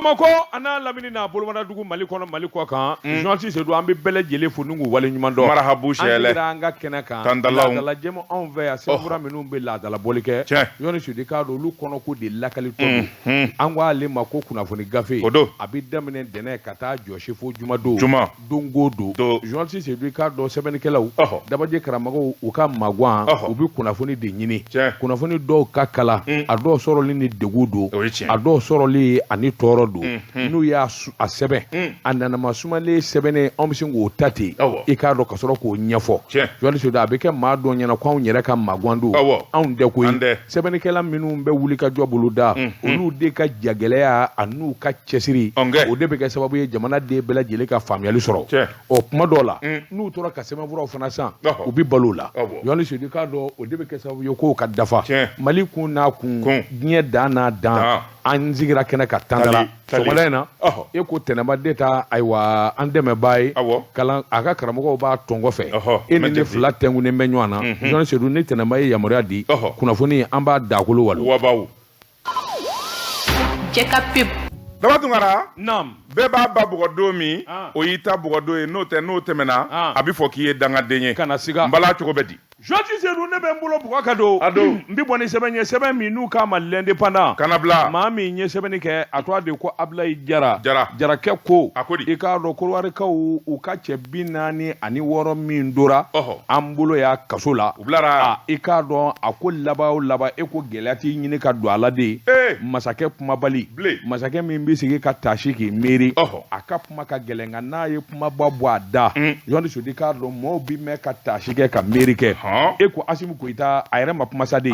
Mako ana lamini na bolomana dugu Mali kono Mali ko kan journaliste se do ambe bele jele fo nungu wale nyuma do marhabu shele anga kena kan la jemo on veya se bura minu be la dala bolike yoni sudi ka do lu kono ko de lakali to angwa le mako kuna foni gafe abi damene dene kata joshi fo juma do dongo do journaliste se do ka do seben kelaw dabaje karamago u ka magwa ubi kuna foni de nyini kuna foni do kakala ado soro ni degudo ado soro li ani toro n'u y'a a sɛbɛn a nana masuma le sɛbɛnnen anw bɛ se k'o ta ten i k'a dɔn ka sɔrɔ k'o ɲɛfɔ jɔnni soda a bɛ kɛ maa dɔn ɲɛna ko anw yɛrɛ ka magwan don anw tɛ koyi sɛbɛnnikɛla minnu bɛ wuli ka jɔ bolo da olu de ka jagɛlɛya a n'u ka cɛsiri o de bɛ kɛ sababu ye jamana den bɛɛ lajɛlen ka faamuyali sɔrɔ ɔ kuma dɔw la n'u tora ka sɛbɛnfuraw fana san u bɛ balo la jɔnni soda k'a dɔn o de bɛ kɛ sababu ye k'o ka dafa Mali kun n'a kun diɲɛ dan n'a dan an sigira kɛnɛ ka tandala sɔgɔmada in na e ko tɛnɛma de ta ayiwa an dɛmɛbaa ye kalan a ka karamɔgɔw b'a tɔn kɔfɛ e ni ne fila tɛnkunnen bɛ ɲɔgɔn na jɔn sedu ni tɛnɛma ye yamaruya di kunnafoni an b'a dakolo walo daba tunkara bɛɛ b'a ba bugɔ don min o y'i ta bugɔ don ye n'o tɛmɛna a bɛ fɔ k'i ye dangaden ye kana siga n bala cogo bɛ di Joti sedu ne bɛ n bolo bugɔ ka don n bɛ bɔ ni sɛbɛn ye sɛbɛn min n'u k'a ma l'indépendant kana bila maa min ye sɛbɛnni kɛ a tɔgɔ de ko Ablaye Jarakɛ ko i k'a dɔn Kolowarikaw u ka cɛ 46 min dora an bolo y'a kaso la u bilara i k'a dɔn a ko laban o laban e ko gɛlɛya t'i ɲini ka don a la de masakɛ kumabali masakɛ min bɛ sigi ka tasi k'i miiri a ka kuma ka gɛlɛn nka n'a ye kumaba bɔ a da jɔnni sodi k'a dɔn mɔɔw bɛ mɛn ka tasi kɛ ka miiri kɛ e ko Asimu Goyita a yɛrɛ ma kuma sa de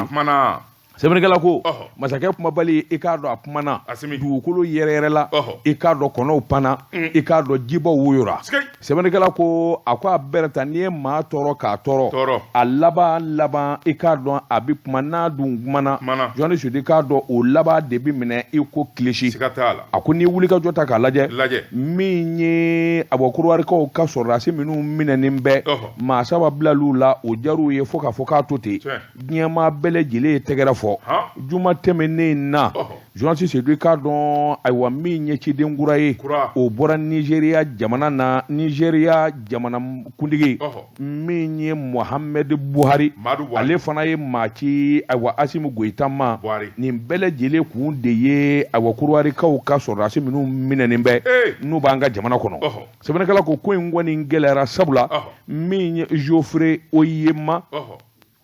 sɛbɛnnikɛla ko masakɛ kumabali i k'a dɔn a kumana dugukolo yɛrɛ la i k'a dɔn kɔnɔw panna i k'a dɔn jibaw woyora sɛbɛnnikɛla ko a ko a bɛrɛ ta n'i ye maa tɔɔrɔ k'a tɔɔrɔ a laban i k'a dɔn a bɛ kuma n'a dun kumana jɔnni sudi k'a dɔn o laban de bɛ minɛ i ko kilisi a ko n'i wuli ka jɔ ta k'a lajɛ min ye Kolowarikaw ka sɔrɔdasi minnu minɛnen bɛ maa saba bilal'u la o jar'u ye fo k'a fɔ k'a to ten diɲɛmaa bɛɛ lajɛlen ye tɛgɛrɛ fɔ juma tɛmɛnen na journaliste sedu k'a dɔn ayiwa min ye ciden kura ye o bɔra Nigeriya jamana na Nigeriya jamana kuntigi min ye Muhammad Buhari ale fana ye maa ci ayiwa Asimu Goyita ma nin bɛɛ lajɛlen kun de ye ayiwa Kolowarikaw ka sɔrɔdasi minnu minɛnen bɛ n'u b'an ka jamana kɔnɔ sɛbɛnnikɛla ko in kɔni gɛlɛyara sabula min ye Geoffrey Oyema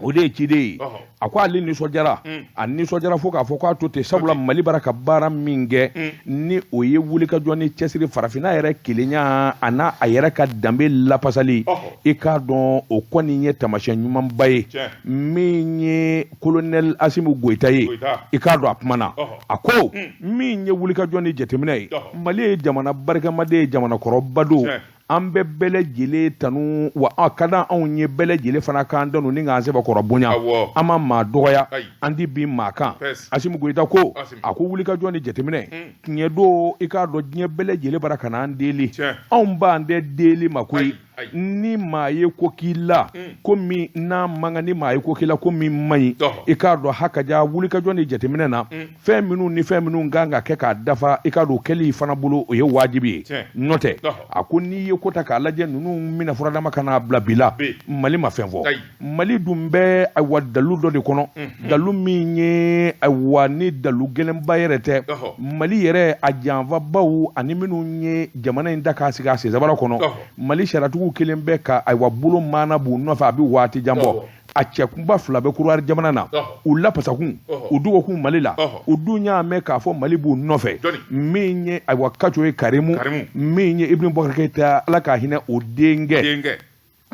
o de ye ciden ye a ko ale nisɔndiyara a nisɔndiyara fo k'a fɔ k'a to ten sabula Mali bara ka baara min kɛ ni o ye wulikajɔ ni cɛsiri farafinna yɛrɛ kelenya a n'a a yɛrɛ ka danbe lapasali i k'a dɔn o kɔni ye taamasiyɛn ɲumanba ye min ye colonel Asimu Goyita ye i k'a dɔn a kumana a ko min ye wulikajɔ ni jateminɛ ye Mali ye jamana barikamaden ye jamana kɔrɔba don an bɛ bɛɛ lajɛlen tanu wa a ka d'an anw ye bɛɛ lajɛlen fana k'an danu ni k'an sɛbɛkɔrɔ bonya an ma maa dɔgɔya an di bin maa kan Asimu Goyita ko a ko wulikajɔ ni jateminɛ tiɲɛ don i k'a dɔn diɲɛ bɛɛ lajɛlen bara ka n'an deli anw b'an tɛ deli ma koyi ni maa ye ko k'i la ko min n'a man kan ni maa ye ko k'i la ko min man ɲi i k'a dɔn hakaja wulikajɔ ni jateminɛ na fɛn minnu kan ka kɛ k'a dafa i k'a dɔn o kɛli fana bolo o ye wajibi ye n'o tɛ a ko n'i ye ko ta k'a lajɛ ninnu mina furadama ka n'a bila bi la Mali ma fɛn fɔ Mali dun bɛ ayiwa dalu dɔ de kɔnɔ dalu min ye ayiwa ni dalu gɛlɛnba yɛrɛ tɛ Mali yɛrɛ a janfabaw ani minnu ye jamana in da k'a sigi a sensabara kɔnɔ Mali sariyatigiw kelen bɛ ka ayiwa bolo maana b'u nɔfɛ a bɛ waati jan bɔ a cɛkunba fila bɛ Kolowari jamana na u lapasakun u dugokun Mali la u dun y'a mɛn k'a fɔ Mali b'u nɔfɛ min ye ayiwa Kaco ye Karimu min ye Ibrahim Boubacar Keïta Ala k'a hinɛ o denkɛ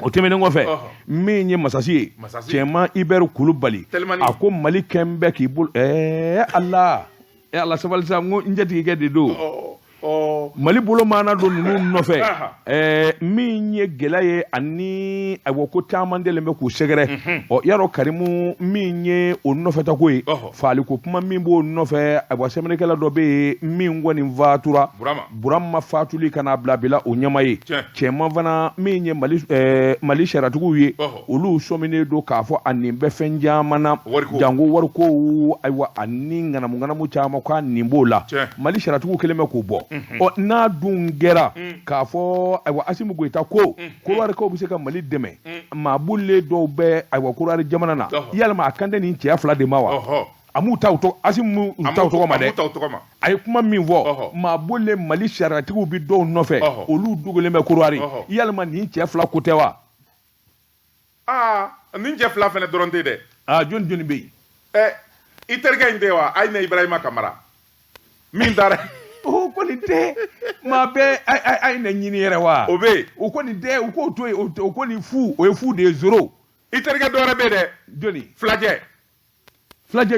o tɛmɛnen kɔfɛ min ye Masasi ye cɛman Ibɛri Kulubali a ko Mali kɛn bɛ k'i bolo Ala sabali sa n ko n jatigikɛ de don mali bolo mana don ninnu nɔfɛ min ye gɛlɛya ye ani ayiwa ko caman delen bɛ k'u sɛgɛrɛ yarɔ karimu min ye o nɔfɛtako ye faali ko kuma min b'o nɔfɛ ayiwa sɛbɛnnikɛla dɔ bɛ yen min kɔni fatura burama fatuli ka n'a bila bila o ɲɛma ye cɛman fana min ye mali sariyatigiw ye olu sɔminen don k'a fɔ a nin bɛ fɛn caman na jango wariko ayiwa ani ŋanamu caman k'a nin b'o la mali sariyatigiw kelen bɛ k'o bɔ n'a dun kɛra k'a fɔ ayiwa Asimu Goyita ko Korowarikaw bɛ se ka Mali dɛmɛ maa bolilen dɔw bɛ ayiwa Korowari jamana na yalima a kan tɛ nin cɛya fila de ma wa a m'u ta Asimu ta o tɔgɔ ma dɛ a ye kuma min fɔ maa bolilen Mali sariyatigiw bɛ dɔw nɔfɛ olu dogolen bɛ Korowari yalima nin cɛ fila ko tɛ wa nin cɛ fila fana dɔrɔn tɛ dɛ jɔni bɛ yen i terikɛ in tɛ wa Ayina Ibrahima Kamara min taara o kɔni tɛ maa bɛɛ a ye na ɲini yɛrɛ wa o bɛ yen o kɔni tɛ u k'o to yen o kɔni fu o ye fu de ye zoro i terikɛ dɔ wɛrɛ bɛ yen dɛ jɔni filajɛ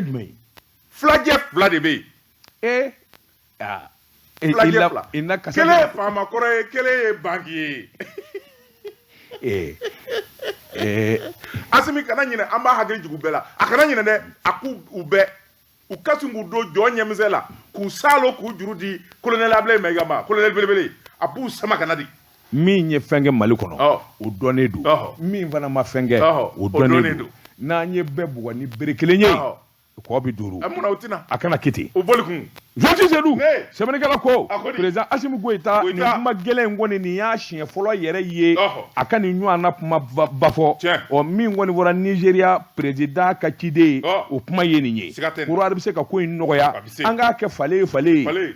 jumɛn filajɛ fila de bɛ yen filajɛ fila kelen ye Faamakɔrɔ ye kelen ye Banki ye Asimi kana ɲinɛ an b'a hakili jigin u bɛɛ la a kana ɲinɛ dɛ a k'u bɛɛ u ka sin k'u don jɔ ɲɛmisɛn la k'u salo k'u juru di colonel Ablaye Mayiga ma colonel belebele a b'u sama kana di min ye fɛn kɛ Mali kɔnɔ o dɔnnen don min fana ma fɛn kɛ o dɔnnen don n'an ye bɛɛ bugɔ ni bere kelen ye kɔ bi duuru munna o tina a kana kiti o boli kun Joti Seydou sɛbɛnnikɛla ko président Asimu Goyita nin kuma gɛlɛn in kɔni nin y'a siɲɛ fɔlɔ yɛrɛ ye a ka nin ɲɔgɔnna kuma ba fɔ min kɔni fɔra Nigéria président ka ciden o kuma ye nin ye Korowari bɛ se ka ko in nɔgɔya an k'a kɛ fale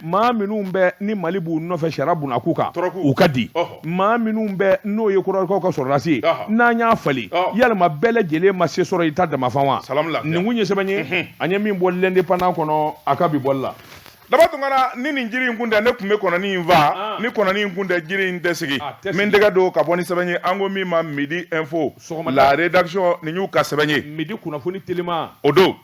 maa minnu bɛ ni Mali b'u nɔfɛ sariya bunak'u kan u ka di maa minnu bɛ n'o ye Korowarikaw ka sɔrɔdasi ye n'an y'a fali yalima bɛɛ lajɛlen ma se sɔrɔ i ta damafan wa nin kun ye sɛbɛn ye an ye min bɔ l'indépendant kɔnɔ a ka bi bɔli la daba tun kana ni nin jiri in kun tɛ ne tun bɛ kɔnɔni in fa ni kɔnɔni in kun tɛ jiri in tɛ sigi min tɛgɛ don ka bɔ ni sɛbɛn ye an ko min ma Midi Info la rédaction nin y'u ka sɛbɛn ye Midi kunnafoni telima o don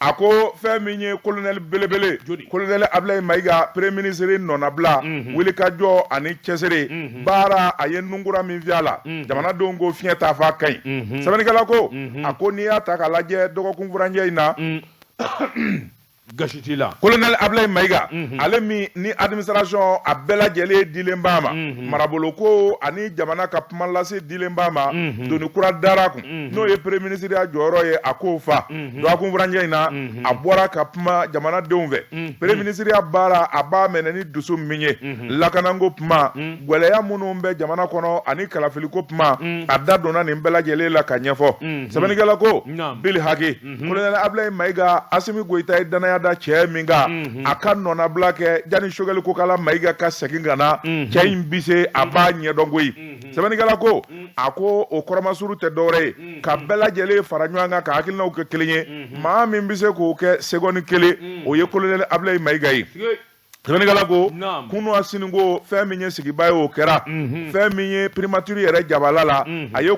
a ko fɛn min ye colonel belebele colonel Ablaye Mayiga premier ministre nɔnabila wulikajɔ ani cɛsiri baara a ye nunkura min fiyɛ a la jamanadenw ko fiɲɛ t'a fɔ a ka ɲi sɛbɛnnikɛla ko a ko n'i y'a ta k'a lajɛ dɔgɔkun furancɛ in na gasi la colonel Ablaye Mayiga ale min ni administration a bɛɛ lajɛlen dilen b'a ma marabolo ko ani jamana ka kuma lase dilen b'a ma doni kura dara kun n'o ye premier ministre ya jɔyɔrɔ ye a k'o fa dɔgɔkun furancɛ in na a bɔra ka kuma jamanadenw fɛ premier ministre ya baara a b'a minɛ ni dusu min ye lakanako kuma gwɛlɛya minnu bɛ jamana kɔnɔ ani kalafiliko kuma a da donna nin bɛɛ lajɛlen la ka ɲɛfɔ sɛbɛnnikɛla ko Bili Hake colonel Ablaye Mayiga Asimi Goyita ye danaya da cɛ min kan a ka nɔnabila kɛ janni Choguel Kokala Mayiga ka segin ka na cɛ in bi se a b'a ɲɛdɔn koyi sɛbɛnnikɛla ko a ko o kɔrɔmasuru tɛ dɔwɛrɛ ye ka bɛɛ lajɛlen fara ɲɔgɔn kan ka hakilinaw kɛ kelen ye maa min bɛ se k'o kɛ seconde kelen o ye colonel Ablaye Mayiga ye sɛbɛnnikɛla ko kunu a siniko fɛn min ye sigiba ye o kɛra fɛn min ye primature yɛrɛ jabala la a ye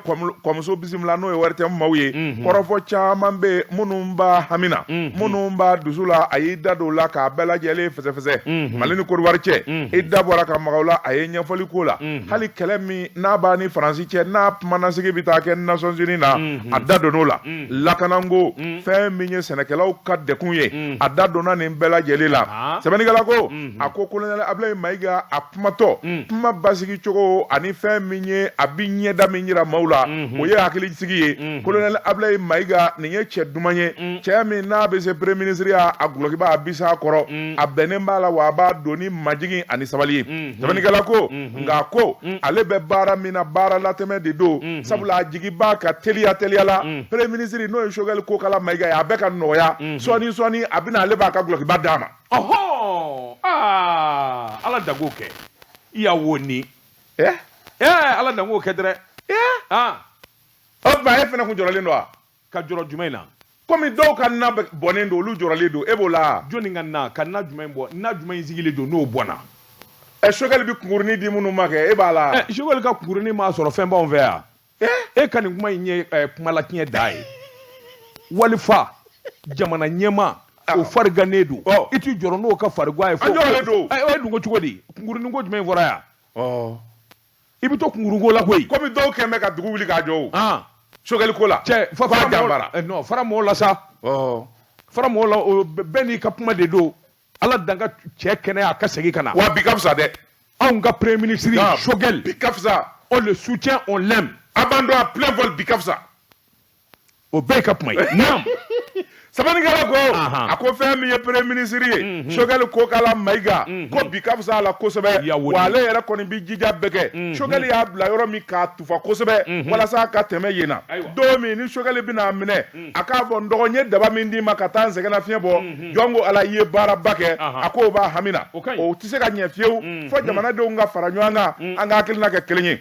kɔmuso bisimila n'o ye Waritɛmu maaw ye kɔrɔfɔ caman bɛ minnu b'a hamina minnu b'a dusu la a y'i da don o la k'a bɛɛ lajɛlen fɛsɛfɛsɛ Mali ni Korowari cɛ i da bɔra ka maga o la a ye ɲɛfɔli k'o la hali kɛlɛ min n'a b'a ni Faransi cɛ n'a kumanasigi bɛ taa kɛ Nations Unies na a da donn'o la lakanako fɛn min ye sɛnɛkɛlaw ka dekun ye a da donna nin bɛɛ lajɛlen la sɛbɛnnikɛla ko a ko colonel Ablaye Mayiga a kumatɔ kuma basigi cogo ani fɛn min ye a bi ɲɛda min yira maaw la o ye hakilisigi ye colonel Ablaye Mayiga nin ye cɛ duman ye cɛ min n'a bɛ se premier ministre ya a gulokiba a bisa a kɔrɔ a bɛnnen b'a la wa a b'a don ni majigin ani sabali ye sɛbɛnnikɛla ko nka ko ale bɛ baara min na baara latɛmɛ de don sabula a jigi b'a ka teliya la premier ministre n'o ye Choguel Kokala Mayiga ye a bɛ ka nɔgɔya sɔɔni a bɛna ale b'a ka gulokiba d'a ma ala dango kɛ i y'a wo ni ala dango kɛ dɛrɛ o tuma e fana kun jɔrɔlen don wa ka jɔrɔ jumɛn na komi dɔw ka na bɔnnen don olu jɔrɔlen don e b'o la jɔnni ka na jumɛn bɔ na jumɛn sigilen don n'o bɔnna Choguel bɛ kunkurunin di minnu ma kɛ e b'a la Choguel ka kunkurunin m'a sɔrɔ fɛn b'anw fɛ yan e ka nin kuma in ye kuma la tiɲɛ da ye walifa jamana ɲɛma o farigannen don i t'i jɔrɔ n'o ka farigwa ye an jɔrɔlen don e dun ko cogo di kunkuruninko jumɛn fɔra yan i bɛ to kunkurunko la koyi komi dɔw kɛn bɛ ka dugu wuli k'a jɔ o sogɛliko la cɛ fara janbara non fara mɔgɔw la sa fara mɔgɔw la bɛɛ n'i ka kuma de don ala dan ka cɛ kɛnɛya a ka segin ka na wa bi ka fisa dɛ anw ka premier ministre Choguel bi ka fisa on le soutient on l'aime abandon à plein vol bi ka fisa o bɛɛ ka kuma ye naam sabanikɛla ko a ko fɛn min ye premier ministre ye Choguel ko k'ala Mayiga ko bi ka fisa a la kosɛbɛ wa ale yɛrɛ kɔni bi jija bɛɛ kɛ Choguel y'a bila yɔrɔ min k'a tufa kosɛbɛ walasa a ka tɛmɛ yen na don min ni Choguel bɛna minɛ a k'a fɔ n dɔgɔ n ye daba min d'i ma ka taa n sɛgɛnna fiɲɛ bɔ jɔn ko ala i ye baaraba kɛ a ko o b'a hami na o tɛ se ka ɲɛ fiyewu fo jamanadenw ka fara ɲɔgɔn kan an ka hakilina kɛ kelen ye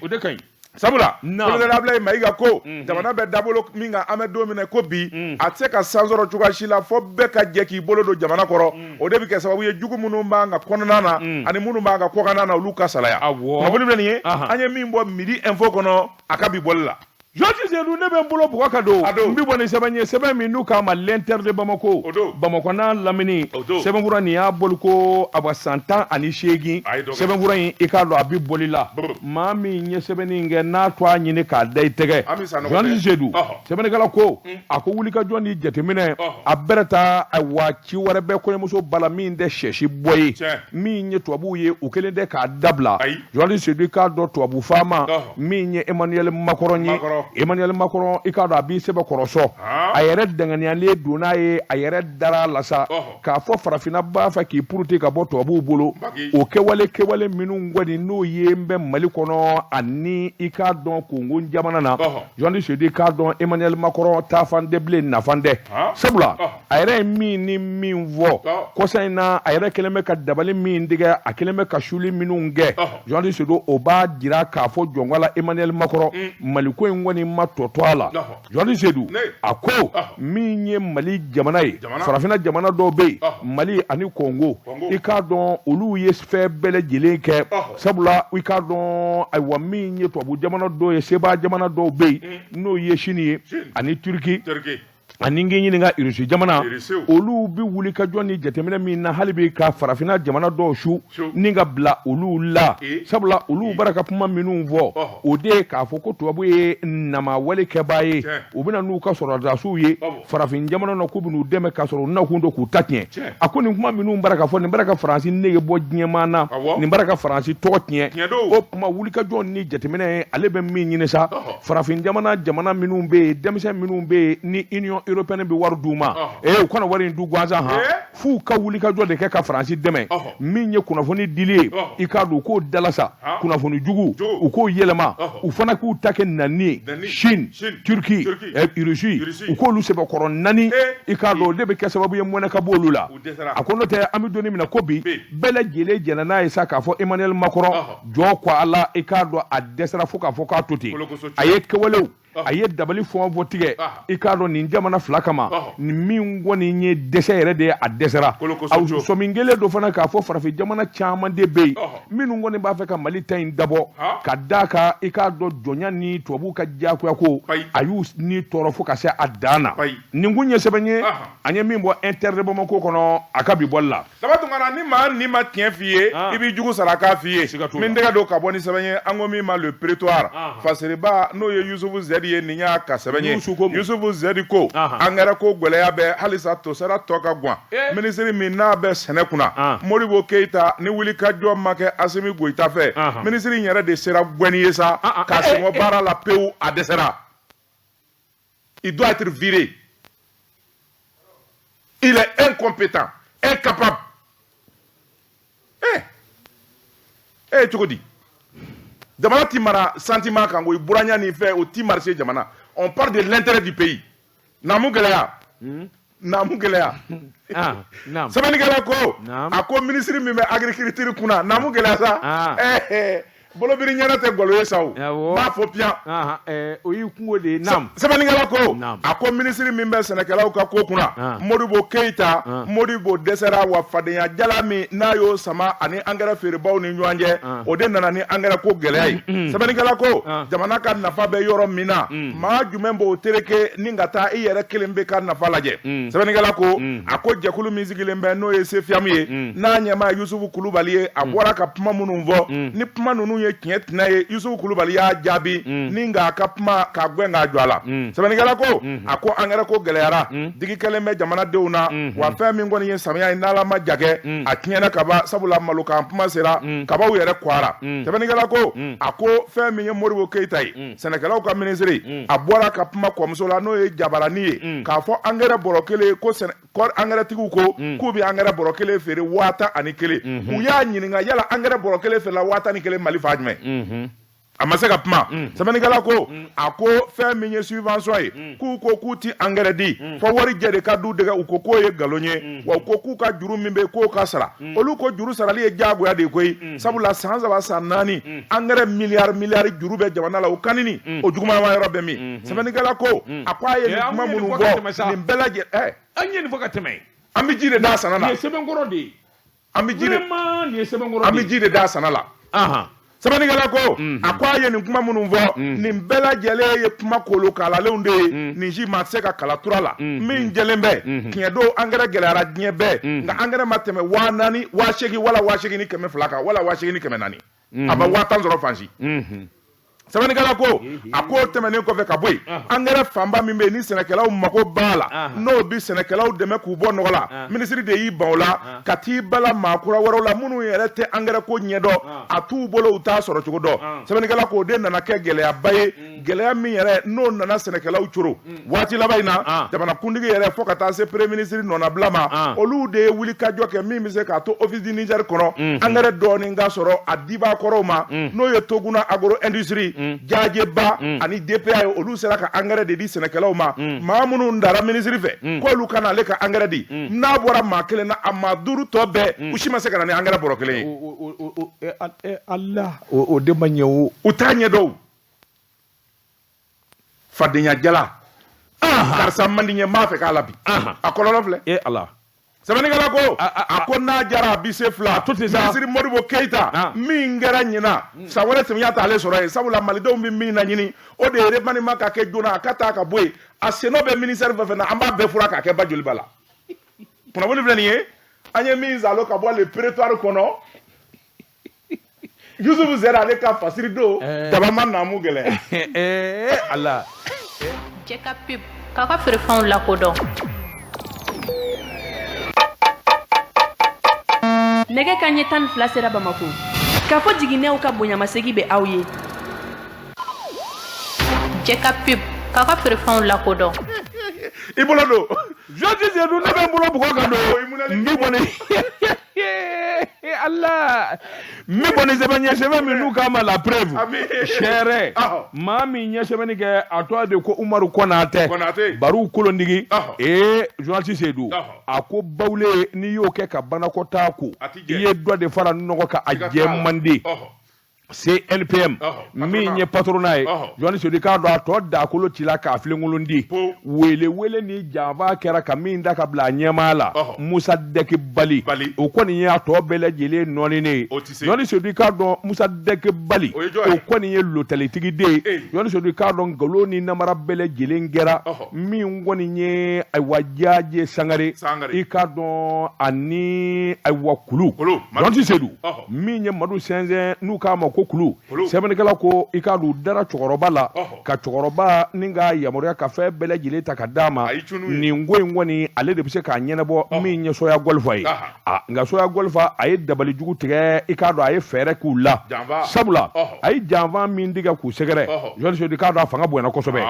sabula président Ablaye Mayiga ko jamana bɛ dabolo min kan an bɛ don min na ko bi a tɛ se ka san sɔrɔ cogoya si la fo bɛɛ ka jɛ k'i bolo don jamana kɔrɔ o de bɛ kɛ sababu ye jugu minnu b'an ka kɔnɔna na ani minnu b'an ka kɔkanna na olu ka salaya kunnafoni bɛ nin ye an ye min bɔ midi info kɔnɔ a ka bi bɔli la Georges Seydou ne bɛ n bolo bugɔ ka don n bɛ bɔ ni sɛbɛn ye sɛbɛn min n'u k'a ma l'inter de Bamako Bamakɔ n'a lamini sɛbɛnfura nin y'a boli ko a bɛ san 18 sɛbɛnfura in i k'a dɔn a bɛ boli la maa min ye sɛbɛnni in kɛ n'a to a ɲini k'a da i tɛgɛ Georges Seydou sɛbɛnnikɛla ko a ko wulikajɔ ni jateminɛ a bɛrɛ taa wa ci wɛrɛ bɛ kɔɲɔmuso bala min tɛ sɛsi bɔ ye min ye tubabuw ye u kelen tɛ k'a dabila Georges Seydou i k'a dɔn tubabu faama min ye Emmanuel Macron ye Emmanuel Macron i k'a dɔn a b'i sɛbɛn kɔrɔsɔ a yɛrɛ danganiyalen don n'a ye a yɛrɛ dara la sa k'a fɔ farafinna b'a fɛ k'i puruti ka bɔ tubabuw bolo o kɛwale minnu kɔni n'o ye n bɛ Mali kɔnɔ ani i k'a dɔn Congo jamana na Georges Seydou i k'a dɔn Emmanuel Macron taa fan tɛ bilen nafan tɛ sabula a yɛrɛ ye min ni min fɔ kɔsa in na a yɛrɛ kɛlen bɛ ka dabali min tigɛ a kɛlen bɛ ka suli minnu kɛ Georges Seydou o b'a jira k'a fɔ jɔnwala Emmanuel Macron Maliko in kɔni ma tɔtɔ a la Georges Seydou a ko min ye Mali jamana ye farafinna jamana dɔw bɛ yen Mali ani Congo i k'a dɔn olu ye fɛn bɛɛ lajɛlen kɛ sabula i k'a dɔn ayiwa min ye tubabu jamana dɔw ye sebaa jamana dɔw bɛ yen n'o ye Chine ye ani Turki ani n k'i ɲininka Irisi jamana olu bɛ wuli ka jɔ ni jateminɛ min na hali bi ka farafinna jamana dɔw su ni ka bila olu la sabula olu bara ka kuma minnu fɔ o de ye k'a fɔ ko tubabu ye namawale kɛbaa ye u bɛna n'u ka sɔrɔdasiw ye farafin jamana na k'u bɛn'u dɛmɛ k'a sɔrɔ u nakun don k'u ta tiɲɛ a ko nin kuma minnu bara ka fɔ nin bara ka Faransi nege bɔ diɲɛmaa na nin bara ka Faransi tɔgɔ tiɲɛ o kuma wuli ka jɔ ni jateminɛ ye ale bɛ min ɲini sa farafin jamana minnu bɛ yen denmisɛn minnu bɛ yen ni Union européenne bɛ wari d'u ma u kana wari in du gansan f'u ka wuli ka jɔ de kɛ ka Faransi dɛmɛ min ye kunnafoni dili ye i k'a dɔn u k'o dalasa kunnafoni jugu u k'o yɛlɛma u fana k'u ta kɛ nani ye Chine Turki Russie u k'olu sɛbɛkɔrɔ nani i k'a dɔn o de bɛ kɛ sababu ye mɔnɛ ka bɔ olu la a ko n'o tɛ an bɛ donni min na ko bi bɛɛ lajɛlen jɛnna n'a ye sa k'a fɔ Emmanuel Macron jɔ ko a la i k'a dɔn a dɛsɛra fo k'a fɔ k'a to ten a ye kɛwalew a ye dabali fɔn fɔ tigɛ i k'a dɔn nin jamana fila kama nin min kɔni ye dɛsɛ yɛrɛ de ye a dɛsɛra a sɔmin kelen dɔ fana k'a fɔ farafin jamana caman de bɛ yen minnu kɔni b'a fɛ ka Mali ta in dabɔ ka d'a kan i k'a dɔn jɔnya ni tubabuw ka diyagoya ko a y'u ni tɔɔrɔ fo ka se a dan na nin kun ye sɛbɛn ye an ye min bɔ inter de Bamako kɔnɔ a ka bi bɔli la Sabatungana ni maa ni ma tiɲɛ f'i ye i b'i jugu sara k'a f'i ye min tɛgɛ don ka bɔ ni sɛbɛn ye an ko min ma le prétoire fasiriba n'o ye Yusufu Zɛdi ye nin y'a ka sɛbɛn ye Yusufu Zɛdi ko angɛrɛ ko gɛlɛya bɛ halisa tosara tɔ ka gwan minisiri min n'a bɛ sɛnɛ kunna Modibo Keita ni wuli ka jɔ ma kɛ Asimi Goyita fɛ minisiri in yɛrɛ de sera gɛnni ye sa ka sɛgɛn baara la pewu a dɛsɛra il doit être viré il est incompétent incapable cogo di jamana ti mara sentiment kan ko i buranya ni fɛ o ti marché jamana on parle de l'intérêt du pays namu gɛlɛya sɛbɛnnikɛla ko a ko ministre min bɛ agriculture kunna namu gɛlɛya sa bolobiri ɲɛna tɛ galo ye sa o b'a fɔ piyan o y'i kungo de ye naam sɛbɛnnikɛla ko a ko minisiri min bɛ sɛnɛkɛlaw ka ko kunna Modibo Keita Modibo dɛsɛra wa fadenya jala min n'a y'o sama ani engrais feerebaw ni ɲɔgɔn cɛ o de nana ni engrais ko gɛlɛya ye sɛbɛnnikɛla ko jamana ka nafa bɛ yɔrɔ min na maa jumɛn b'o tereke ni ka taa i yɛrɛ kelen bɛ ka nafa lajɛ sɛbɛnnikɛla ko a ko jɛkulu min sigilen bɛ n'o ye Sefiamu ye n'a ɲɛmaa Yusufu Kulubali ye a bɔra ka kuma minnu fɔ ni kuma ninnu ye tiɲɛ tinɛ ye Yusufu Kulubali y'a jaabi ni nka a ka kuma k'a gɛn k'a jɔ a la sɛbɛnnikɛla ko a ko engrais ko gɛlɛyara digi kɛlen bɛ jamanadenw na wa fɛn min kɔni ye samiya ye n'Ala ma jagɛ a tiɲɛna kaba sabula malo kan kuma sera kabaw yɛrɛ kwara sɛbɛnnikɛla ko a ko fɛn min ye Modibo Keita ye sɛnɛkɛlaw ka minisiri a bɔra ka kuma kɔmuso la n'o ye jabarani ye k'a fɔ engrais bɔrɔ kelen ko engrais tigiw ko k'u bɛ engrais bɔrɔ kelen feere 10,000 u y'a ɲininka yala engrais bɔrɔ kelen feerela 10,000 Mali fa jumɛn a ma se ka kuma sɛbɛnnikɛla ko a ko fɛn min ye subvention ye k'u ko k'u ti engrais di fɔ wari jɛ de ka du dɛgɛ u ko k'o ye nkalon ye wa u ko k'u ka juru min bɛ k'o ka sara olu ko juru sarali ye diyagoya de koyi sabula san 3 san 4 engrais miliyari juru bɛ jamana la o kanini o jugumanama yɔrɔ bɛ min sɛbɛnnikɛla ko a ko a ye nin kuma minnu fɔ nin bɛɛ lajɛlen an ye nin fɔ ka tɛmɛ an bɛ ji de d'a sana la nin ye sɛbɛnkɔrɔ de ye an bɛ ji de d'a sana la sɛbɛnnikɛla ko a ko a ye nin kuma minnu fɔ nin bɛɛ lajɛlen ye kuma kolokalalenw de ye nin si ma se ka kala tura la min jɛlen bɛ tiɲɛ don engrais gɛlɛyara diɲɛ bɛɛ nka engrais ma tɛmɛ 4,000 8,000 wala 8,200 kan wala 8,400 a ma 10,000 sɔrɔ fan si sɛbɛnnikɛla ko a ko tɛmɛnen kɔfɛ ka bɔ yen engrais fanba min bɛ yen ni sɛnɛkɛlaw mago b'a la n'o bi sɛnɛkɛlaw dɛmɛ k'u bɔ nɔgɔ la minisiri de y'i ban o la ka t'i bala maakura wɛrɛw la minnu yɛrɛ tɛ engrais ko ɲɛdɔn a t'u bolo u t'a sɔrɔ cogo dɔn sɛbɛnnikɛla ko o de nana kɛ gɛlɛyaba ye gɛlɛya min yɛrɛ n'o nana sɛnɛkɛlaw coro waati laban in na jamanakuntigi yɛrɛ fɔ ka taa se premier ministre nɔnabila ma olu de ye wuli kajɔ kɛ min bɛ se k'a to office du Niger kɔnɔ engrais dɔɔnin ka sɔrɔ a dibaa kɔrɔw ma n'o ye Toguna agro industrie Jajeba ani DPA ye olu sera ka engrais de di sɛnɛkɛlaw ma maa minnu dara minisiri fɛ k'olu kana ale ka engrais di n'a bɔra maa kelen na a maa 5 tɔ bɛɛ u si ma se ka na ni engrais bɔrɔ kelen ye Allah o de ma ɲɛ o u t'a ɲɛdɔn fadenya jala karisa man di ɲɛ m'a fɛ k'a la bi a kɔlɔlɔ filɛ Allah sɛbɛnnikɛla ko a ko n'a jara a bi se fila minisiri Modibo Keita min kɛra ɲinan san wɛrɛ tɛmɛya t'ale sɔrɔ yen sabula malidenw bɛ min na ɲini o de ye remaniement ka kɛ joona a ka taa ka bɔ yen a sennɔ bɛ ministère fɛn fɛn na an b'a bɛɛ fura k'a kɛ ba joliba la kunnafoni filɛ nin ye an ye min zalo ka bɔ le prétoire kɔnɔ Yusufu sera ale ka fasiri don daba ma naamu gɛlɛya Allah jɛ ka pub k'a ka feerefɛnw lakodɔn nɛgɛ kanɲɛ 12 sera Bamako k'a fɔ jiginɛw ka bonyamasegi bɛ aw ye jɛ ka pub k'a ka feerefɛnw lakodɔn i bolo don jɔnti sedu ne bɛ n bolo bugɔ kan don n b'i bɔnɛ Allah n bɛ bɔnɛ sɛbɛn ɲɛ sɛbɛn min n'u k'a ma la preuve sɛrɛ maa min ɲɛ sɛbɛnni kɛ a tɔgɔ de ko Umaru Konate Baru Kolondigi journaliste Seydou a ko bawule n'i y'o kɛ ka banakɔtaa ko i ye dɔ de fara nɔgɔ kan a jɛ man di CNPM min ye patronat ye Johnny Sodi k'a dɔn a tɔ dakolo cila k'a filenkolon di wele ni janfa kɛra ka min da ka bila a ɲɛmaa la Musa Dɛki Bali o kɔni ye a tɔ bɛɛ lajɛlen nɔɔninen ye Johnny Sodi k'a dɔn Musa Dɛki Bali o kɔni ye lotɛlitigi den ye Johnny Sodi k'a dɔn nkalon ni namara bɛɛ lajɛlen kɛra min kɔni ye ayiwa Jaaje Sangare i k'a dɔn ani ayiwa Kulu Johnny Sodi min ye Madu Sɛnsɛn n'u k'a ma ko Kulu sɛbɛnnikɛla ko i k'a dɔn dara cɛkɔrɔba la ka cɛkɔrɔba ni ka yamaruya ka fɛn bɛɛ lajɛlen ta ka d'a ma nin ko in kɔni ale de bɛ se k'a ɲɛnabɔ min ye soya golfa ye nka soya golfa a ye dabali jugu tigɛ i k'a dɔn a ye fɛɛrɛ k'u la sabula a ye janfa min tigɛ k'u sɛgɛrɛ Johnny Sodi k'a dɔn a fanga bonyana kosɛbɛ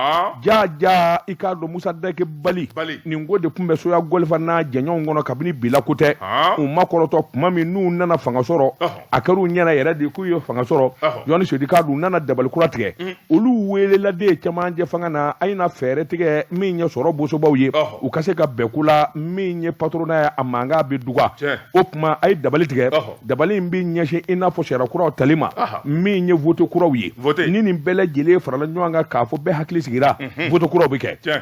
jaa i k'a dɔn Musa Dɛki Bali nin ko de tun bɛ soya golfa n'a jɛɲɔgɔnw kɔnɔ kabini bila ko tɛ u ma kɔrɔtɔ tuma min n'u nana fanga sɔrɔ a kɛr'u ɲɛna yɛrɛ de k'u ye fanga sɔrɔ kɔrɔ jɔni sodi k'a dun nana dabali kura tigɛ olu welela de cɛmancɛ fanga na a na fɛɛrɛ tigɛ min ɲɛ sɔrɔ bosobaw ye u ka se ka bɛn la min ye patronat ye a mankan bɛ duga o tuma a ye dabali tigɛ dabali in bɛ ɲɛsin i n'a fɔ sariya kuraw tali ma min ye vote kuraw ye ni nin bɛɛ lajɛlen farala ɲɔgɔn kan k'a fɔ bɛɛ hakili sigira vote kuraw bɛ kɛ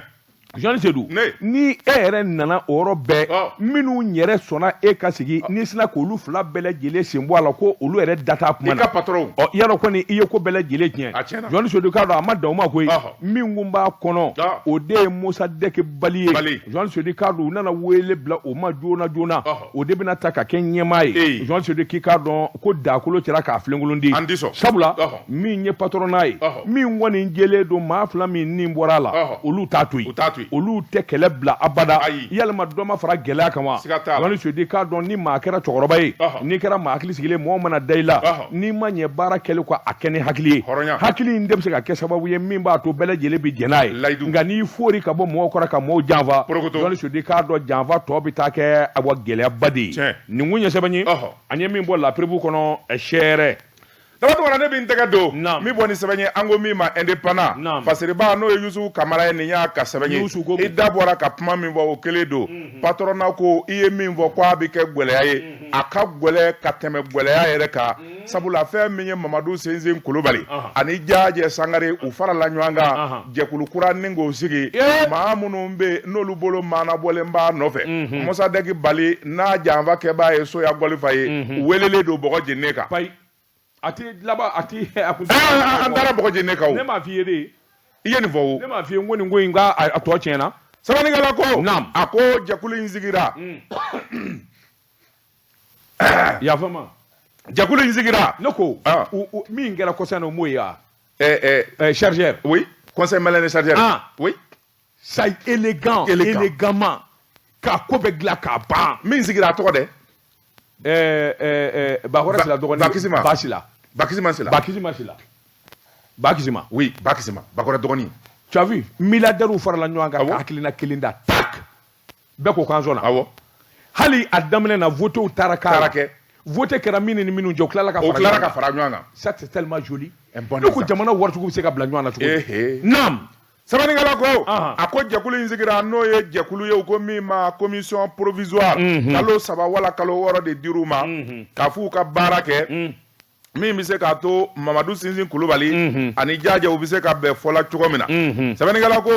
Jean Sedou ni e yɛrɛ nana o yɔrɔ bɛɛ minnu yɛrɛ sɔnna e ka sigi ni sina k'olu fila bɛɛ lajɛlen sen bɔ a la ko olu yɛrɛ data kuma na yarɔ kɔni i ye ko bɛɛ lajɛlen tiɲɛ Jean Sedou k'a dɔn a ma dan o ma koyi min kun b'a kɔnɔ o de ye Musa Dɛkɛ Bali ye Jean Sedou k'a dɔn u nana wele bila o ma joona joona o de bɛna ta ka kɛ ɲɛmaa ye Jean Sedou k'a dɔn ko dakolo cɛla k'a filenkolon di sabula min ye patronat ye min kɔni jɛlen don maa fila min nin bɔra a la olu t'a to yen olu tɛ kɛlɛ bila abada yalima dɔ ma fara gɛlɛya kan wa Jean Sedou k'a dɔn ni maa kɛra cɛkɔrɔba ye n'i kɛra maa hakili sigilen mɔgɔ mana da i la n'i ma ɲɛ baara kɛli kɔ a kɛ ni hakili ye hakili in de bɛ se ka kɛ sababu ye min b'a to bɛɛ lajɛlen bɛ jɛn n'a ye nka n'i fori ka bɔ mɔgɔw kɔrɔ ka mɔgɔw janfa Jean Sedou k'a dɔn janfa tɔ bɛ taa kɛ a wa gɛlɛyaba de ye nin kun ye sɛbɛn ye an ye min bɔ la prévu kɔnɔ sɛɛrɛ dabatɔgɔna ne bɛ n tɛgɛ don min bɔ ni sɛbɛn ye an ko min ma indépendant fasiriba n'o ye Yusufu Kamara ye nin y'a ka sɛbɛn ye i da bɔra ka kuma min fɔ o kelen don patronat ko i ye min fɔ ko a bɛ kɛ gɛlɛya ye a ka gɛlɛ ka tɛmɛ gɛlɛya yɛrɛ kan sabula fɛn min ye Mamadu Sensen Kulubali ani Jajɛ Sangare u farala ɲɔgɔn kan jɛkulu kura ni k'o sigi maa minnu bɛ n'olu bolo maana bɔlen b'a nɔfɛ Musa Dɛkɛ Bali n'a janfa kɛbaa ye Soya Gɔlifa ye u welelen don bɔgɔ jeni kan ati laba ati a kun an taara bɔgɔ jeni kan ne m'a f'i ye de i ye nin fɔ o ne m'a f'i ye n ko nin ko in ka a tɔ tiɲɛna sabanikɛla ko a ko jɛkulu in sigira yafama jɛkulu in sigira ne ko min kɛra kɔsɛbɛ n'o m'o ye wa chargeur oui conseil malien de chargeur oui ça élégamment k'a ko bɛ dilan k'a ban min sigira a tɔgɔ dɛ Bakora Sila dɔgɔnin Basila Bakisima Sila Bakisima oui Bakisima Bakora dɔgɔnin tu as vu milliardaires farala ɲɔgɔn kan ka hakilina kelen da tak bɛɛ ko k'an sɔnna awɔ hali a daminɛ na votew taara kɛ vote kɛra min ni minnu jɔ u tilala ka fara ɲɔgɔn kan ça c'est tellement joli ne ko jamana waricogo bɛ se ka bila ɲɔgɔn na cogo naam sabanikɛla ko a ko jɛkulu in sigira n'o ye jɛkulu ye u ko min ma commission provisoire kalo 3 wala kalo 6 de dir'u ma k'a f'u ka baara kɛ min bɛ se k'a to Mamadu Sensen Kulubali ani Jajɛ u bɛ se ka bɛn fɔla cogo min na sɛbɛnnikɛla ko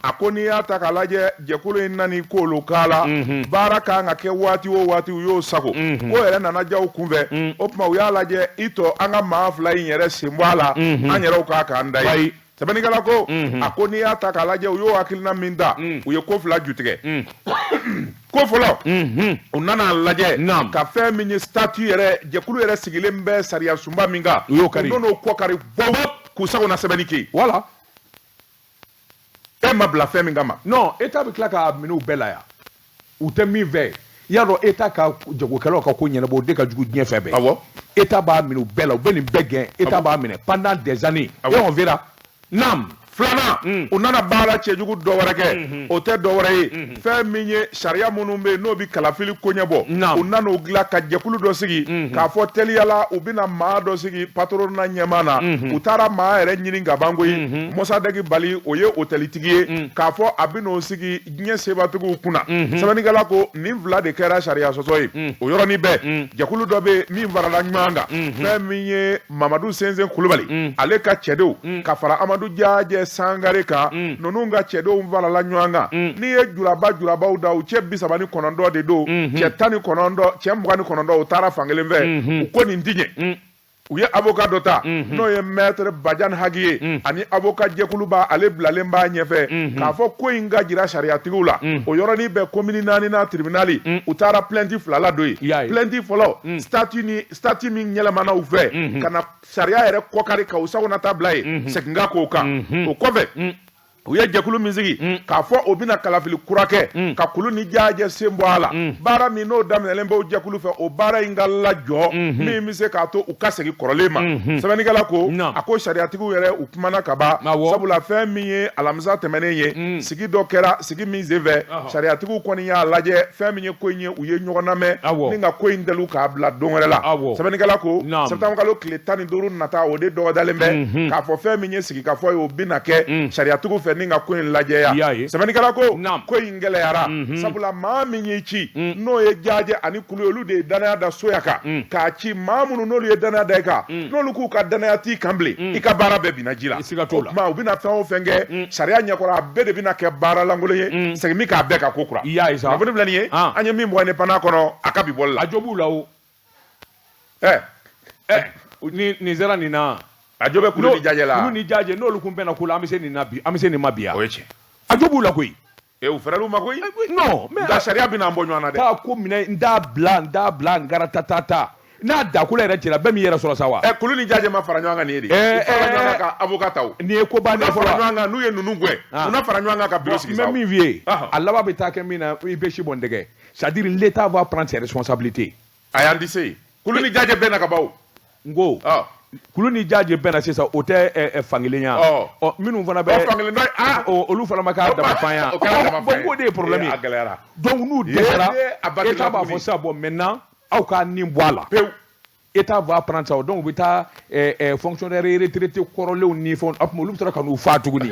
a ko n'i y'a ta k'a lajɛ jɛkulu in nani k'olu k'a la baara kan ka kɛ waati o waati u y'o sago ko yɛrɛ nana ja u kunfɛ o tuma u y'a lajɛ i tɔ an ka maa fila in yɛrɛ sen bɔ a la an yɛrɛw k'a k'an da ye sɛbɛnnikɛla ko a ko n'i y'a ta k'a lajɛ u y'o hakilina min ta u ye ko fila ju tigɛ ko fɔlɔ u nana lajɛ ka fɛn min ye statut yɛrɛ jɛkulu yɛrɛ sigilen bɛ sariya sunba min kan u n'o kɔ kari bɔ k'u sagona sɛbɛnni kɛ voilà e ma bila fɛn min kama non état bɛ tila k'a minɛ u bɛɛ la yan u tɛ min fɛ y'a dɔn état ka jagokɛlaw ka ko ɲɛnabɔ o de ka jugu diɲɛ fɛn bɛɛ awɔ état b'a minɛ u bɛɛ la u bɛ nin bɛɛ gɛn état b'a minɛ pendant des années et on verra naam filanan u nana baara cɛjugu dɔ wɛrɛ kɛ o tɛ dɔ wɛrɛ ye fɛn min ye sariya minnu bɛ yen n'o bɛ kalafili ko ɲɛbɔ u nana o dilan ka jɛkulu dɔ sigi k'a fɔ teliyala u bɛna maa dɔ sigi patronat ɲɛmaa na u taara maa yɛrɛ ɲini ka ban koyi Musa Dɛkɛ Bali o ye hôtelitigi ye k'a fɔ a bɛna o sigi diɲɛ sebatigiw kunna sɛbɛnnikɛla ko nin fila de kɛra sariya sɔsɔ ye o yɔrɔnin bɛɛ jɛkulu dɔ bɛ min farala ɲɔgɔn kan fɛn min ye Mamadu Sensen Kulubali ale ka cɛdenw ka fara Amadu Jajɛ Sangare kan ninnu ka cɛdenw farala ɲɔgɔn kan n'i ye jurabaw da u cɛ 39 de don cɛ 19 cɛ 29 u taara fankelen fɛ u ko nin ti ɲɛ u ye avocat dɔ ta n'o ye maître Badiane Hagi ye ani avocat jɛkuluba ale bilalen b'a ɲɛfɛ k'a fɔ ko in ka jira sariyatigiw la o yɔrɔnin bɛɛ commune 4nan tribunal u taara plainte 2 la don ye plainte fɔlɔ statut min yɛlɛmana u fɛ ka na sariya yɛrɛ kɔkari ka u sagonata bila ye segin ka k'o kan o kɔfɛ u ye jɛkulu min sigi k'a fɔ o bɛna kalafili kura kɛ ka kulu ni jaajɛ sen bɔ a la baara min n'o daminɛlen bɛ o jɛkulu fɛ o baara in ka lajɔ min bɛ se k'a to u ka segin kɔrɔlen ma sɛbɛnnikɛla ko a ko sariyatigiw yɛrɛ u kumana ka ban sabula fɛn min ye alamisa tɛmɛnen ye sigi dɔ kɛra sigi min senfɛ sariyatigiw kɔni y'a lajɛ fɛn min ye ko in ye u ye ɲɔgɔn lamɛn ni ka ko in dalu k'a bila don wɛrɛ la sɛbɛnnikɛla ko sɛbɛnburu kalo tile 15 nata o de dɔgɔdalen bɛ k'a fɔ fɛn min ye sigi ka fɔ ye o bɛna kɛ sariyatigiw fɛ ni ka ko in lajɛya sɛbɛnnikɛla ko in gɛlɛyara sabula maa min y'i ci n'o ye jaajɛ ani kulu olu de ye danaya da soya kan k'a ci maa minnu n'olu ye danaya da i kan n'olu k'u ka danaya t'i kan bilen i ka baara bɛɛ binna ji la o tuma u bɛna fɛn o fɛn kɛ sariya ɲɛkɔrɔ a bɛɛ de bɛna kɛ baara lankolon ye segin min k'a bɛɛ ka ko kura kunnafoni filɛ nin ye an ye min bɔ ne panna kɔnɔ a ka bi bɔli la a jo b'u la o nin sera nin na a jo bɛ kulu ni jaajɛ la kulu ni jaajɛ n'olu kun bɛnna ko la an bɛ se nin na bi an bɛ se nin ma bi yan o ye tiɲɛ a jo b'u la koyi u fɛrɛlu ma koyi non mais nka sariya bɛna an bɔ ɲɔgɔn na dɛ taa ko minɛ n t'a bila n gara ta n'a dakolo yɛrɛ cɛla bɛɛ min yɛrɛ sɔrɔ sa wa kulu ni jaajɛ ma fara ɲɔgɔn kan nin ye de u fara ɲɔgɔn kan ka avocat taw nin ye ko bannen fɔlɔ fara ɲɔgɔn kan n'u ye ninnu gɛn u na fara ɲɔgɔn kan ka bureau sigi sa mais min f'i ye a laban bɛ taa kɛ min na i bɛ si bɔ n dɛgɛ c'est-à-dire l'État va prendre ses responsabilités a y'an dise kulu ni jaajɛ bɛɛ na ka ban o n ko kulu ni jaajɛ bɛɛ na sisan o tɛ fankelen ya minnu fana bɛ fankelen dɔ olu fana ma k'a dama fan ya bon k'o de ye problème ye donc n'u dɛsɛra État b'a fɔ sisan bon maintenant aw k'a nin bɔ a la pewu État va prendre ça donc u bɛ taa fonctionnaires retraités kɔrɔlenw ni fɛnw olu bɛ sɔrɔ ka n'u faa tuguni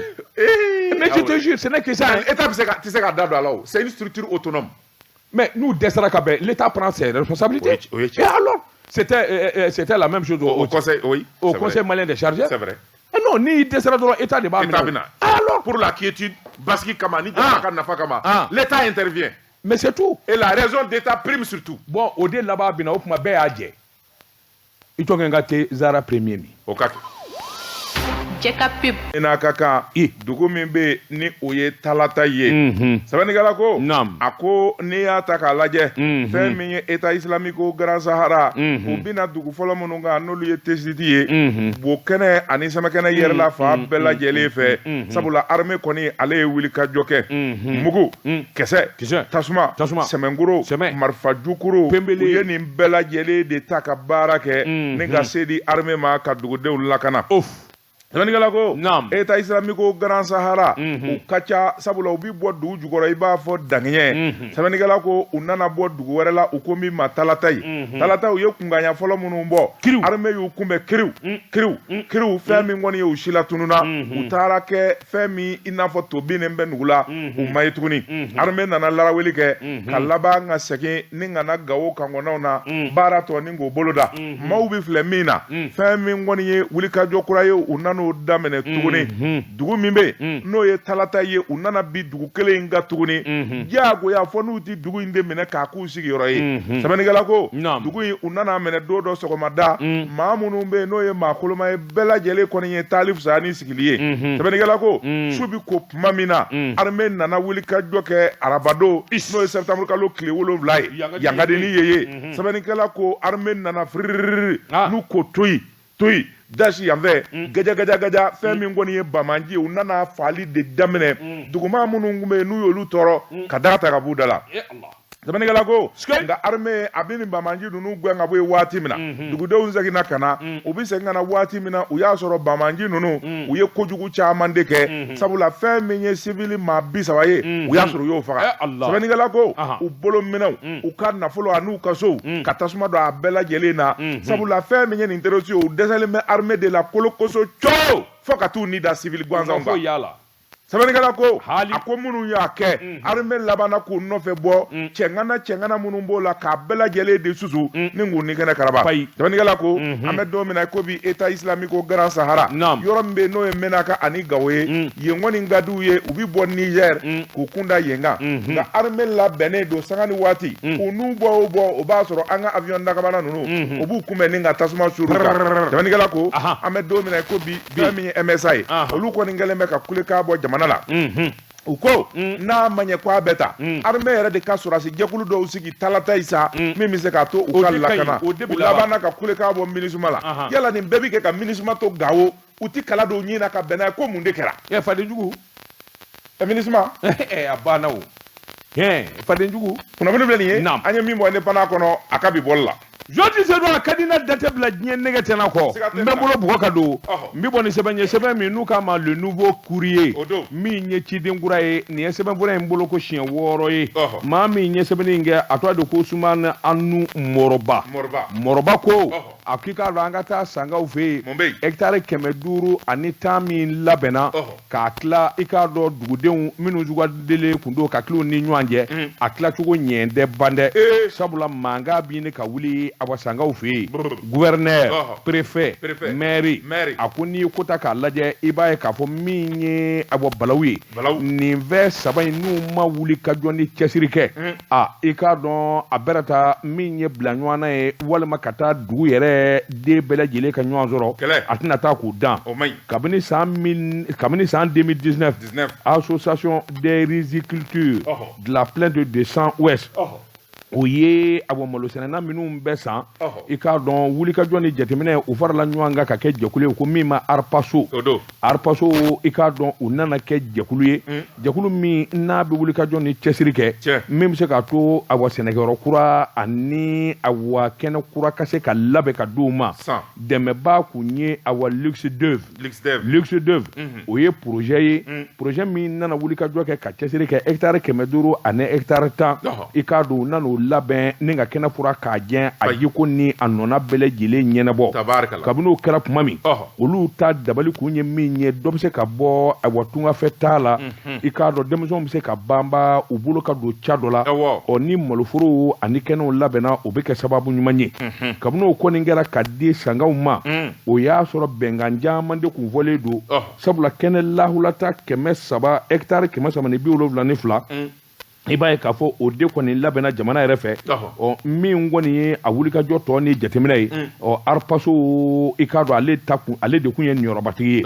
mais je te jure ce n'est que ça État tɛ se ka da don a la o c'est une structure autonome mais n'u dɛsɛra ka bɛn l'État prend ses responsabilités et alors c'était la même chose au conseil malien des chargeurs. C'est vrai. Non, ni dɛsɛra dɔrɔn État de b'a minɛ. Alors pour la quiétude basiki kama ni jamana ka nafa kama l'État intervient. Mais c'est tout. Et la raison d'État prime surtout. Bon o de laban bɛna o tuma bɛɛ y'a jɛ i tɔgɔ n ka kɛ Zara premier min. O ka kɛ. Jɛka pep. N'a ka kan dugu min bɛ ni o ye talata ye sɛbɛnnikɛla ko a ko n'i y'a ta k'a lajɛ fɛn min ye État islamique ko Grand Sahara o bɛna dugu fɔlɔ minnu kan n'olu ye tesiti ye Bokɛnɛ ani Sɛmɛkɛnɛ yɛrɛla fan bɛɛ lajɛlen fɛ sabula armée kɔni ale ye wulikajɔ kɛ mugu kisɛ tasuma sɛmɛnkoro marifajukuru u ye nin bɛɛ lajɛlen de ta ka baara kɛ ni ka se di armée ma ka dugudenw lakana. sɛbɛnnikɛla ko État islamique ko Grand Sahara u ka ca sabula u bi bɔ dugu jukɔrɔ i b'a fɔ dangiɲɛ sɛbɛnnikɛla ko u nana bɔ dugu wɛrɛ la u ko min ma talata ye talata u ye kunkanɲa fɔlɔ minnu bɔ armée y'u kunbɛn kiriw fɛn min kɔni ye u si la tununa u taara kɛ fɛn min i n'a fɔ tobinen bɛ nugu la u ma ye tuguni armée nana laraweli kɛ ka laban ka segin ni kana Gawo kangɔnaw na baara tɔ ni k'o boloda maaw bi filɛ min na fɛn min kɔni ye wulikajɔ kura ye u nana n'o daminɛ tuguni dugu min bɛ n'o ye talata ye u nana bi dugu kelen in ka tuguni diyagoya fɔ n'u ti dugu in de minɛ k'a k'u sigiyɔrɔ ye sɛbɛnnikɛla ko dugu in u nana minɛ don dɔ sɔgɔmada maa minnu bɛ n'o ye maa koloma ye bɛɛ lajɛlen kɔni ye taali fisaya ni sigili ye sɛbɛnnikɛla ko su bi ko tuma min na armée nana wulikajɔ kɛ arabadon n'o ye septembre kalo tile 7 ye yangadeni ye sɛbɛnnikɛla ko armée nana fiririri n'u ko toyi dasi yan fɛ gaja fɛn min kɔni ye bamanji u nana faali de daminɛ dugumaa minnu tun bɛ yen n'u y'olu tɔɔrɔ ka daga ta ka b'u da la sɛbɛnnikɛla ko nka armée a bɛ nin bamanji ninnu gɛn ka bɔ yen waati min na dugudenw seginna ka na u bɛ segin ka na waati min na u y'a sɔrɔ bamanji ninnu u ye kojugu caman de kɛ sabula fɛn min ye civil maa 30 ye u y'a sɔrɔ u y'o faga sɛbɛnnikɛla ko u bolo minɛw u ka nafolo a n'u ka sow ka tasuma don a bɛɛ lajɛlen na sabula fɛn min ye nin terroriste u dɛsɛlen bɛ armée de la kolokoso coo fo ka t'u ni da civil gansanw kan sɛbɛnnikɛla ko a ko minnu y'a kɛ armée labanna k'u nɔfɛ bɔ cɛŋana minnu b'o la k'a bɛɛ lajɛlen de susu ni k'u ni kɛnɛ karaba sɛbɛnnikɛla ko an bɛ don min na ko bi État islamique ko Grand Sahara yɔrɔ min bɛ n'o ye Menaka ani Gawo ye yen kɔni ka d'u ye u bɛ bɔ Niger k'u kun da yen kan nka armée labɛnnen don sanga ni waati u n'u bɔ o b'a sɔrɔ an ka avion dagabana ninnu u b'u kunbɛn ni ka tasuma suru kan sɛbɛnnikɛla ko an bɛ don min na ko bi fɛn min ye MSA ye olu kɔni kɛlen bɛ ka kulekan bɔ jamana la u ko n'a ma ɲɛ ko a bɛ ta armée yɛrɛ de ka sɔrɔsi jɛkulu dɔw sigi talata yi sa min bɛ se k'a to u ka lakana u labanna ka kulekan bɔ MINUSMA la yala nin bɛɛ bɛ kɛ ka MINUSMA to Gawo u ti kala dɔw ɲini na ka bɛn n'a ye ko mun de kɛra fadenjugu Féminisme. A banna o. Fadenjugu. Kunnafoni filɛ nin ye. Naam. An ye min bɔ indépendant kɔnɔ a ka bi bɔli la. Joti se don a ka di na date bila diɲɛ nɛgɛ tɛna kɔ. N bɛ bolo bugɔ ka don. N bɛ bɔ ni sɛbɛn ye sɛbɛn min n'u k'a ma le nouveau courrier. O don. Min ye ciden kura ye nin ye sɛbɛn fura in bolo ko siɲɛ 6 ye. Maa min ye sɛbɛnni in kɛ a tɔgɔ de ko Sumana Anu Mɔrɔba. Mɔrɔba ko a k'i k'a dɔn an ka taa sangaw fɛ yen. Mun bɛ yen? Hectare 500 ani tan min labɛnna k'a tila i k'a dɔn dugudenw minnu sugandelen kun don ka tila u ni ɲɔgɔn cɛ a tilacogo ɲɛ tɛ ban dɛ. Sabula mankan bɛ ɲini ka wuli a wa sangaw fɛ yen. Gouverneur, préfet, maire a ko n'i ko ta k'a lajɛ i b'a ye k'a fɔ min ye a bɔ balawu ye nin fɛn saba in n'u ma wuli ka jɔ ni cɛsiri kɛ i k'a dɔn a bɛɛ taa min ye bila ɲɔgɔn na ye walima ka taa dugu yɛrɛ den bɛɛ lajɛlen ka ɲɔgɔn sɔrɔ a tɛna taa k'u dan kabini san 2019 association des rizicultures de la plaine de Centre-Ouest o ye a bɔ malosɛnɛna minnu bɛ san i k'a dɔn wulikajɔ ni jateminɛ u farala ɲɔgɔn kan ka kɛ jɛkulu ye ko min ma arpaso i k'a dɔn u nana kɛ jɛkulu ye jɛkulu min n'a bɛ wulikajɔ ni cɛsiri kɛ min bɛ se k'a to a wa sɛnɛkɛyɔrɔ kura ani a wa kɛnɛ kura ka se ka labɛn ka di u ma dɛmɛba kun ye a wa luxe d'œuvre o ye projet ye projet min nana wulikajɔ kɛ ka cɛsiri kɛ hectare 500 ani hectare 10 i k'a dɔn u nana o labɛn ni ka kɛnɛ fura k'a jɛn a ye ko ni a nɔna bɛɛ lajɛlen ɲɛnabɔ kabini o kɛra tuma min olu ta dabali kun ye min ye dɔ bɛ se ka bɔ a wa tungafɛ taa la i k'a dɔn denmisɛnw bɛ se ka banba u bolo ka don ca dɔ la ni maloforo ani kɛnɛw labɛnna o bɛ kɛ sababu ɲuman ye kabini o kɔni kɛra ka di sangaw ma o y'a sɔrɔ bɛnkan caman de kun fɔlen don sabula kɛnɛ lahulata 300 hectare 372 i b'a ye k'a fɔ o de kɔni labɛnna jamana yɛrɛ fɛ min kɔni ye a wulikajɔ tɔ ni jateminɛ ye arpaso i k'a dɔn ale de kun ye niyɔrɔbatigi ye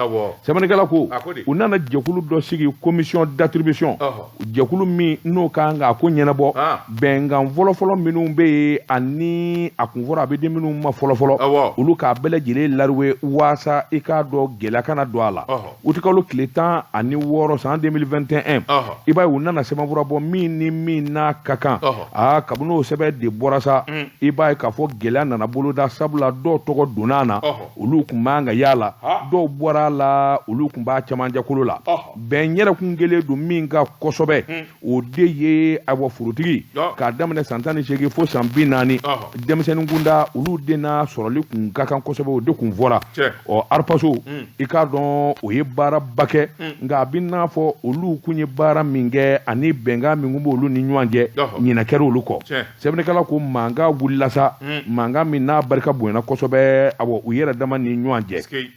sɛbɛnnikɛla ko u nana jɛkulu dɔ sigi commission d'attribution jɛkulu min n'o kan k'a ko ɲɛnabɔ bɛnkan fɔlɔfɔlɔ minnu bɛ yen ani a kun fɔra a bɛ di minnu ma fɔlɔfɔlɔ olu k'a bɛɛ lajɛlen lariwe waasa i k'a dɔn gɛlɛya kana don a la u tɛ kalo tile 16 san 2021 i b'a ye u nana sɛbɛnfura bɔ min ni min n'a ka kan kabini o sɛbɛn de bɔra sa i b'a ye k'a fɔ gɛlɛya nana boloda sabula dɔw tɔgɔ donna a na olu tun b'an ka yaala dɔw bɔra a la olu tun b'a camancɛ kolo la bɛn yɛrɛ kun kɛlen don min ka kosɛbɛ o de ye a bɔ forotigi k'a daminɛ san 18 fo san 40 denmisɛnnin kunda olu de n'a sɔrɔli kun ka kan kosɛbɛ o de kun fɔra arpaso i k'a dɔn o ye baaraba kɛ nka a bɛ n'a fɔ olu kun ye baara min kɛ ani bɛnkan min kun b'olu ni ɲɔgɔn cɛ ɲinɛ kɛra olu kɔ sɛbɛnnikɛla ko mankan wulila sa mankan min n'a barika bonyana kosɛbɛ u yɛrɛ dama ni ɲɔgɔn cɛ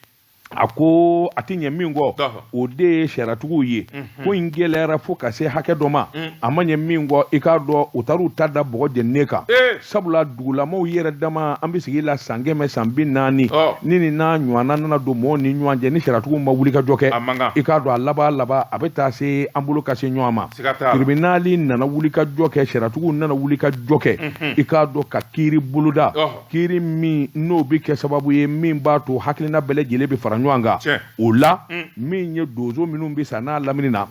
a ko a tɛ ɲɛ min kɔ o de ye sariyatigiw ye ko in gɛlɛyara fo ka se hakɛ dɔ ma a ma ɲɛ min kɔ i k'a dɔn u taara u ta da bɔgɔ jɛnnen kan sabula dugulamaw yɛrɛ dama an bɛ sigi la san 100 san 40 ni nin n'a ɲɔgɔnna nana don mɔgɔw ni ɲɔgɔn cɛ ni sariyatigiw ma wuli ka jɔ kɛ i k'a dɔn a laban a bɛ taa se an bolo ka se ɲɔgɔn ma tribunali nana wuli ka jɔ kɛ sariyatigiw nana wuli ka jɔ kɛ i k'a dɔn ka kiiri boloda kiiri min n'o bɛ kɛ sababu ye min b'a to hakilina bɛɛ lajɛlen bɛ fara ɲɔgɔn kan o la min ye donso minnu bɛ san n'a lamini na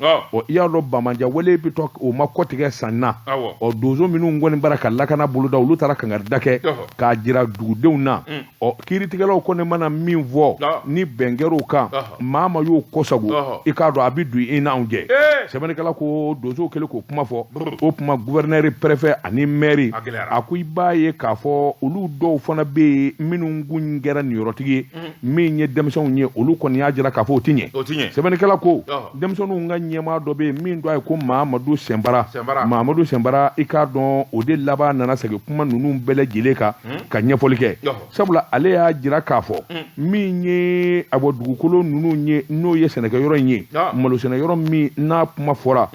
i y'a dɔn bamajan wale bɛ to o ma kɔtigɛ san na donso minnu kɔni bara ka lakana boloda olu taara kangarida kɛ k'a jira dugudenw na kiiritigɛlaw kɔni mana min fɔ ni bɛn kɛr'o kan maa ma y'o kɔsago i k'a dɔn a bɛ don i n'anw cɛ sɛbɛnnikɛla ko donsow kɛlen k'o kuma fɔ o kuma gouverneur préfet ani maire a ko i b'a ye k'a fɔ olu dɔw fana bɛ yen minnu kun kɛra niyɔrɔtigi ye min ye denmisɛnw ye olu kɔni y'a jira k'a fɔ o tɛ ɲɛ sɛbɛnnikɛla ko denmisɛnninw ka ɲɛmaa dɔ bɛ yen min dɔ ye ko Mahamadu Sɛnbara i k'a dɔn o de laban nana segin kuma ninnu bɛɛ lajɛlen kan ka ɲɛfɔli kɛ sabula ale y'a jira k'a fɔ min ye a bɔ dugukolo ninnu ye n'o ye sɛnɛkɛyɔrɔ in ye malosɛnɛyɔrɔ min n'a kuma fɔra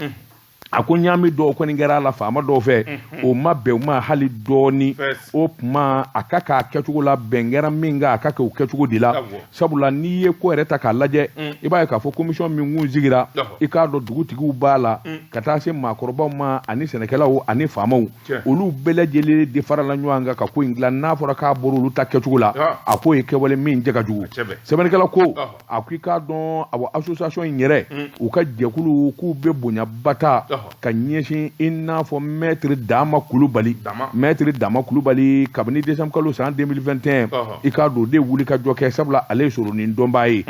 a ko ɲaami dɔw kɔni kɛra a la faama dɔw fɛ o ma bɛn o ma hali dɔɔni o tuma a ka k'a kɛcogo la bɛn kɛra min kan a ka kɛ o kɛcogo de la sabula n'i ye ko yɛrɛ ta k'a lajɛ i b'a ye k'a fɔ commission min kun sigira i k'a dɔn dugutigiw b'a la ka taa se maakɔrɔbaw ma ani sɛnɛkɛlaw ani faamaw olu bɛɛ lajɛlen de farala ɲɔgɔn kan ka ko in dilan n'a fɔra k'a bɔra olu ta kɛcogo la a ko ye kɛwale min jɛ ka jugu sɛbɛnnikɛla ko a ko i k'a dɔn association in yɛrɛ u ka jɛkulu k'u bɛ bonyaba ta ka ɲɛsin i n'a fɔ maître Dama Kulubali maître Dama Kulubali kabini décembre kalo san 2021 i k'a dɔn o de wuli ka jɔ kɛ sabula ale ye sɔrɔnin dɔnbaa ye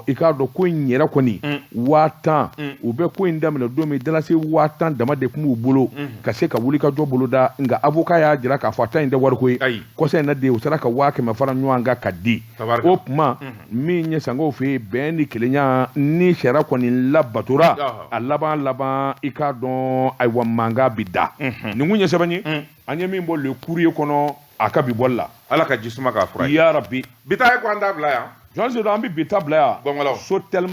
i k'a dɔn ko in yɛrɛ kɔni 10,000 u bɛ ko in daminɛ don min dalase 10,000 dama de tun b'u bolo ka se ka wuli ka jɔ boloda nka avocat y'a jira k'a fɔ a ta in tɛ wariko ye kɔsa in na de u sera ka 100,000 fara ɲɔgɔn kan ka di o tuma min ye sangow fɛ yen bɛn ni kelenya ni sariya kɔni labatora a laban i k'a dɔn ayiwa mankan bi da nin kun ye sɛbɛn ye an ye min bɔ le courrier kɔnɔ a ka bi bɔli la ala ka jisuma k'a fura ye ya rabbi bita ye ko an t'a bila yan Jean Sédou an bɛ bi ta bila yan Gɔngɔlaw so tellement